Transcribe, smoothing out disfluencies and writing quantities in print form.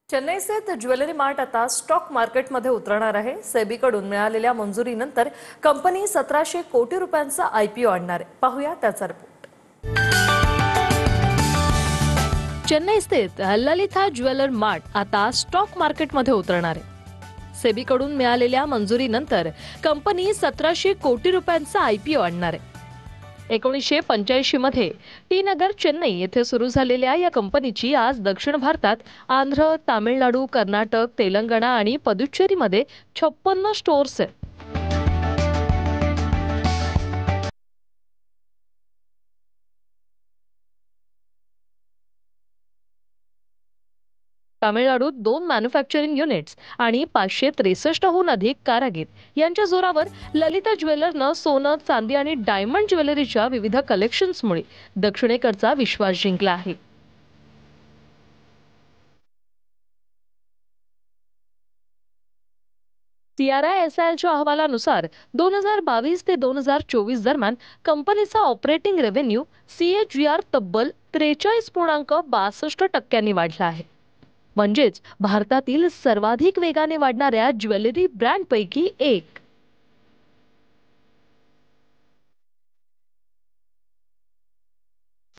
चेन्नई स्थित jewellery mart आता stock मार्केटमध्ये उतरणार आहे। सेबीकडून मिळालेल्या मंजुरीनंतर कंपनी 1700 कोटी रुपयांचा आयपीओ आणणार आहे। पाहूया त्याचा रिपोर्ट। चेन्नई स्थित ललिता ज्वेलर मार्ट आता स्टॉक मार्केटमध्ये उतरणार आहे। सेबीकडून मिळालेल्या मंजुरीनंतर कंपनी 1700 कोटी रुपयांचा आयपीओ आणणार आहे। 1985 मध्ये टी नगर चेन्नई येथे सुरू झालेल्या या कंपनीची आज दक्षिण भारतात आंध्र, तामिळनाडू, कर्नाटक, तेलंगणा आणि पुदुच्चेरीमध्ये 56 स्टोअर्स आहेत। तामिळनाडूत 2 मॅन्युफॅक्चरिंग युनिट्स आणि 563हून अधिक कारागीर यांच्या जोरावर ललिता ज्वेलरनं सोनं, चांदी आणि डायमंड ज्वेलरीच्या विविध कलेक्शन्समुळे दक्षिणेकडचा विश्वास जिंकला आहे। CRISLच्या अहवालानुसार 2022 ते 2024 दरम्यान कंपनीचा ऑपरेटिंग रेव्हेन्यू CAGR तब्बल 43.62% वाढला आहे। म्हणजेच भारतातील सर्वाधिक वेगाने वाढणाऱ्या ज्वेलरी ब्रँडपैकी एक।